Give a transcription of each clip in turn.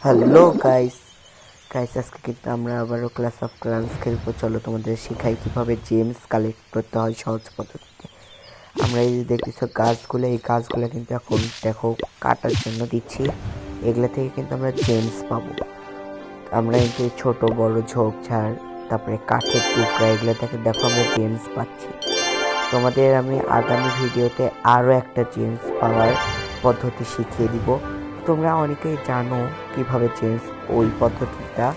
Hello guys guys আজকে কিন্তু আমরা আবারও ক্লাস অফ ক্লান্স খেলবো। চলো তোমাদের শেখাই কিভাবে জেমস কালেক্ট করতে হয় সহজ পদ্ধতিতে। আমরা এই যে দেখতেছো গাছগুলো, এই গাছগুলো কিন্তু এখন দেখো কাটার জন্য দিচ্ছি। এগুলা থেকে কিন্তু আমরা জেমস পাবো। আমরা কিন্তু এই ছোট বড় ঝোপঝাড়, তারপরে কাঠের টুকরা, এগুলো থেকে দেখো আমরা জেমস পাচ্ছি। তোমাদের আমি আগামী ভিডিওতে আরও একটা জেমস পাওয়ার পদ্ধতি শিখিয়ে দিব। তোমরা অনেকেই জানো কিভাবে জেমস ওই পদ্ধতিটা,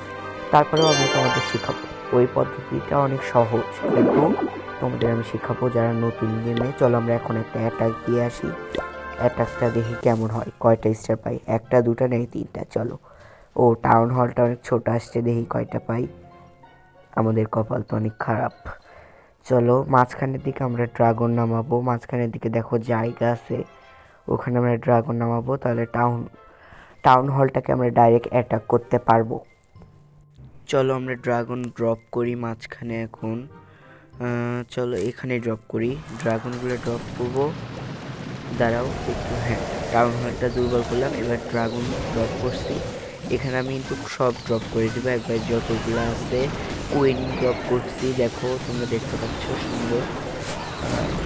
তারপরেও আমি তোমাদের শেখাবো। ওই পদ্ধতিটা অনেক সহজ, কিন্তু তোমাদের আমি শেখাবো যারা নতুন গেমে। চলো আমরা এখন একটা অ্যাটাক দিয়ে আসি। অ্যাটাকটা দেখি কেমন হয়, কয়টা স্টার পাই, একটা দুটা নেই তিনটা। চলো। ও টাউন হলটা অনেক ছোট আসছে, দেখি কয়টা পাই। আমাদের কপাল তো অনেক খারাপ। চলো মাঝখানের দিকে আমরা ড্রাগন নামাবো। মাঝখানের দিকে দেখো জায়গা আছে, ওখানে আমরা ড্রাগন নামাবো। তাহলে টাউন হলটাকে আমরা ডাইরেক্ট অ্যাটাক করতে পারবো। চলো আমরা ড্রাগন ড্রপ করি মাঝখানে এখন। চলো এখানে ড্রপ করি, ড্রাগনগুলো ড্রপ করবো। দাঁড়াও একটু, হ্যাঁ টাউন হলটা দুর্বল করলাম, এবার ড্রাগন ড্রপ করছি। এখানে আমি কিন্তু সব ড্রপ করে দেবো একবার, যতগুলো আছে। কুইন ড্রপ করছি, দেখো তোমরা দেখতে পাচ্ছ সুন্দর।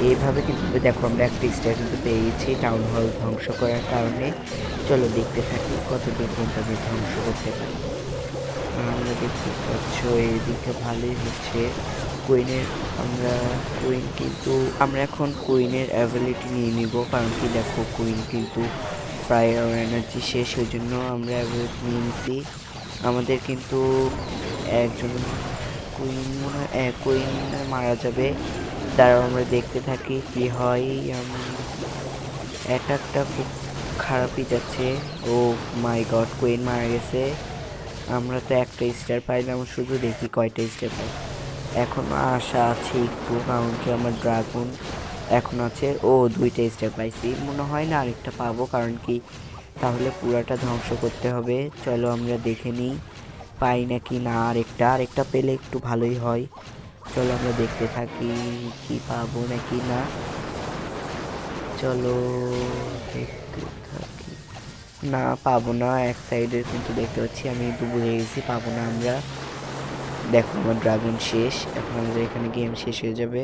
এইভাবে কিন্তু দেখো আমরা একটা স্টার কিন্তু পেয়ে গেছি টাউন হল ধ্বংস করার কারণে। চলো দেখতে থাকি কতদূর পর্যন্ত আমি ধ্বংস করতে পারি। আমরা দেখতে পাচ্ছ এই দিকটা ভালোই হচ্ছে। কুইনের আমরা কুইন কিন্তু আমরা এখন কুইনের অ্যাবিলিটি নিয়ে নিব, কারণ কি দেখো কুইন কিন্তু প্রায় এনার্জি শেষ, ওই জন্য আমরা অ্যাবিলিটি নিয়ে নিছি। আমাদের কিন্তু একজন কুইন মনে হয় কুইন মারা যাবে। দাঁড়াও আমরা দেখতে থাকি কি হয়। অ্যাটাকটা খুব খারাপই যাচ্ছে। ও মাই গড, কুইন মারা গেছে। আমরা তো একটা স্টার পাইলাম, শুধু দেখি কয়টা স্টার পাই। এখনও আশা আছে একটু, কারণ কি আমার ড্রাগন এখন আছে। ও দুইটা স্টার পাইছি, মনে হয় না আরেকটা পাবো, কারণ কি তাহলে পুরাটা ধ্বংস করতে হবে। চলো আমরা দেখে নিই পাই নাকি না। আরেকটা পেলে একটু ভালোই হয়। চলো আমরা দেখতে থাকি কি পাবো নাকি না। চলো দেখতে থাকি। না পাবো না, এক সাইডের কিন্তু দেখতে পাচ্ছি, আমি কিন্তু বুঝে গেছি পাবো না আমরা। দেখো আমার ড্রাগন শেষ, এখন আমাদের এখানে গেম শেষ হয়ে যাবে।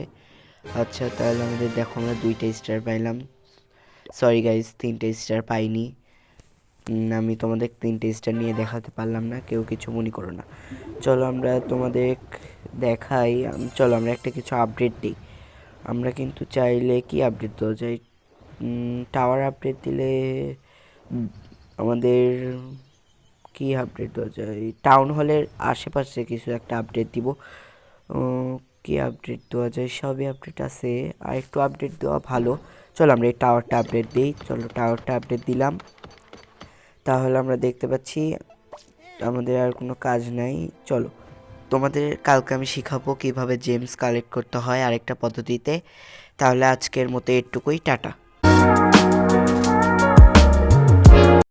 আচ্ছা তাহলে আমাদের দেখো আমরা দুইটা স্টার পাইলাম। সরি গাইজ, তিনটে স্টার পাইনি। আমি তোমাদের তিনটে স্টার নিয়ে দেখাতে পারলাম না, কেউ কিছু মনে করো না। চলো আমরা তোমাদের দেখাই। চলো আমরা একটা কিছু আপডেট দিই। আমরা কিন্তু চাইলে কি আপডেট দেওয়া যায়, টাওয়ার আপডেট দিলে আমাদের কি আপডেট দেওয়া যায়, টাউন হলের আশেপাশে কিছু একটা আপডেট দিব। কি আপডেট দেওয়া যায়, সবই আপডেট আছে, আর একটু আপডেট দেওয়া ভালো। চলো আমরা এই টাওয়ারটা আপডেট দিই। চলো টাওয়ারটা আপডেট দিলাম। তাহলে আমরা দেখতে পাচ্ছি আমাদের আর কোনো কাজ নাই। চলো তোমাদের কালকে আমি শিখাবো কিভাবে জেমস কালেক্ট করতে হয় আরেকটা পদ্ধতিতে। তাহলে আজকের মতো এটুকুই, টাটা।